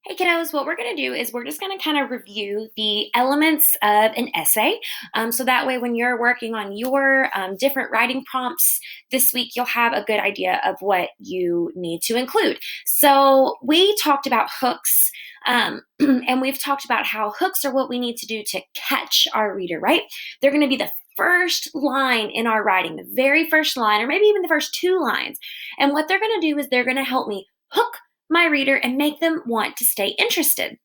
Hey kiddos, what we're going to do is we're just going to kind of review the elements of an essay. So that way, when you're working on your different writing prompts this week, you'll have a good idea of what you need to include. So we talked about hooks, and we've talked about how hooks are what we need to do to catch our reader, right? They're going to be the first line in our writing, the very first line, or maybe even the first two lines. And what they're going to do is they're going to help me hook my reader and make them want to stay interested.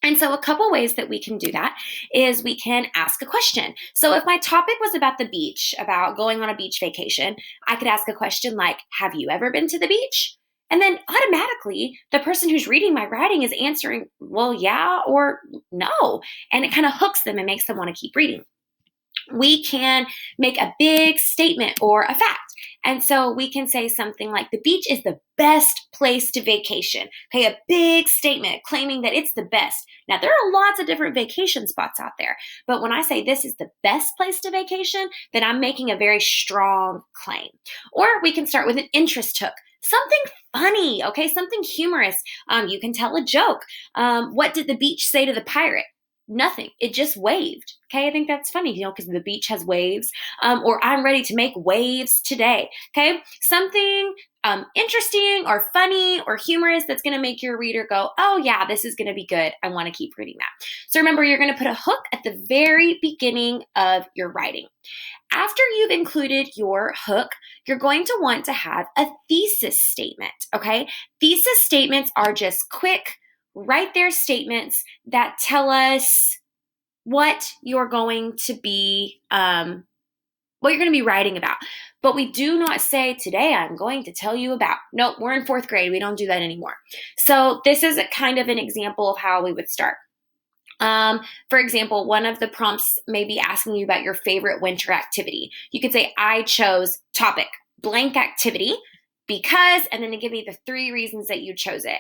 And so a couple ways that we can do that is we can ask a question. So if my topic was about the beach, about going on a beach vacation, I could ask a question like, have you ever been to the beach? And then automatically, the person who's reading my writing is answering, well, yeah or no. And it kind of hooks them and makes them want to keep reading. We can make a big statement or a fact. And so we can say something like, the beach is the best place to vacation. Okay, a big statement claiming that it's the best. Now, there are lots of different vacation spots out there, but when I say this is the best place to vacation, then I'm making a very strong claim. Or we can start with an interest hook. Something funny, okay, something humorous. You can tell a joke. What did the beach say to the pirate? Nothing. It just waved. Okay, I think that's funny, because the beach has waves. Or I'm ready to make waves today. Okay, something interesting or funny or humorous that's going to make your reader go, oh yeah, this is going to be good. I want to keep reading that. So remember, you're going to put a hook at the very beginning of your writing. After you've included your hook, you're going to want to have a thesis statement. Okay, thesis statements are just quick, right there statements that tell us what you're going to be writing about. But we do not say, today I'm going to tell you about. Nope, we're in fourth grade. We don't do that anymore. So this is a kind of an example of how we would start. For example, one of the prompts may be asking you about your favorite winter activity. You could say, I chose topic, blank activity, because, and then to give me the 3 reasons that you chose it.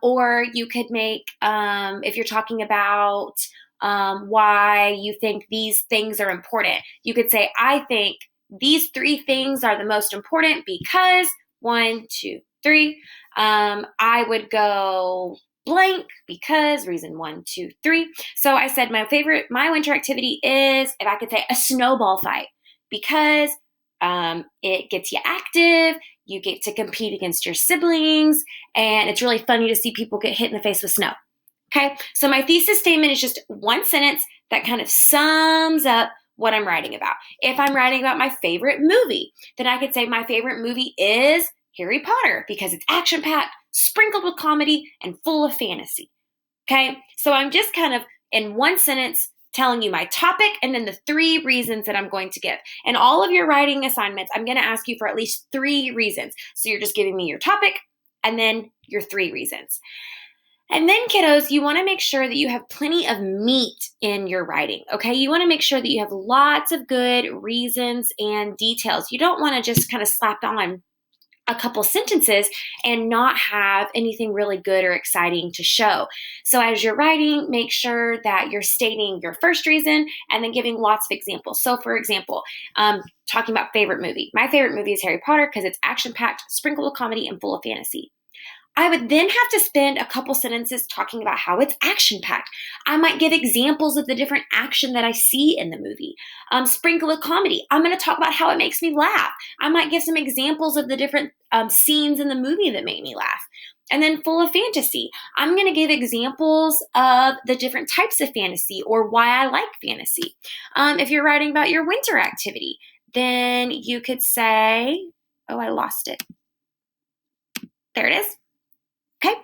Or you could make, if you're talking about why you think these things are important, you could say, I think these 3 things are the most important because 1, 2, 3. I would go blank because reason 1, 2, 3. So I said my winter activity is, if I could say, a snowball fight, because it gets you active, you get to compete against your siblings, and it's really funny to see people get hit in the face with snow. Okay, so my thesis statement is just one sentence that kind of sums up what I'm writing about. If I'm writing about my favorite movie, then I could say my favorite movie is Harry Potter because it's action-packed, sprinkled with comedy, and full of fantasy. Okay, so I'm just kind of in one sentence telling you my topic and then the 3 reasons that I'm going to give. And all of your writing assignments, I'm going to ask you for at least 3 reasons. So you're just giving me your topic and then your 3 reasons. And then, kiddos, you want to make sure that you have plenty of meat in your writing, okay? You want to make sure that you have lots of good reasons and details. You don't want to just kind of slap on a couple sentences and not have anything really good or exciting to show. So as you're writing, make sure that you're stating your first reason and then giving lots of examples. So for example, talking about favorite movie. My favorite movie is Harry Potter because it's action-packed, sprinkled with comedy, and full of fantasy. I would then have to spend a couple sentences talking about how it's action-packed. I might give examples of the different action that I see in the movie. Sprinkle with comedy. I'm going to talk about how it makes me laugh. I might give some examples of the different scenes in the movie that make me laugh. And then full of fantasy. I'm going to give examples of the different types of fantasy or why I like fantasy. If you're writing about your winter activity, then you could say, oh, I lost it. There it is. Okay,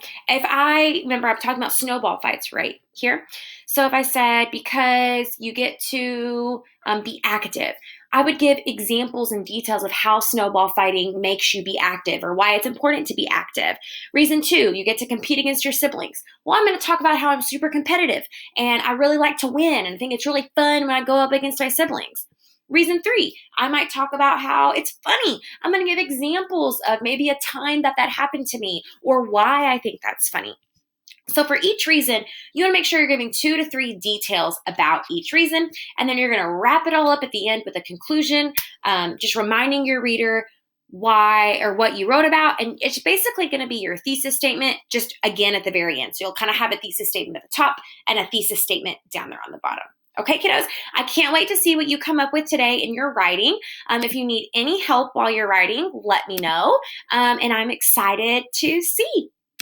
remember I'm talking about snowball fights right here. So if I said, because you get to be active, I would give examples and details of how snowball fighting makes you be active or why it's important to be active. Reason 2, you get to compete against your siblings. Well, I'm going to talk about how I'm super competitive and I really like to win and think it's really fun when I go up against my siblings. Reason 3, I might talk about how it's funny. I'm going to give examples of maybe a time that happened to me or why I think that's funny. So for each reason, you want to make sure you're giving 2 to 3 details about each reason, and then you're going to wrap it all up at the end with a conclusion, just reminding your reader why or what you wrote about. And it's basically going to be your thesis statement, just again at the very end. So you'll kind of have a thesis statement at the top and a thesis statement down there on the bottom. Okay, kiddos, I can't wait to see what you come up with today in your writing. If you need any help while you're writing, let me know. And I'm excited to see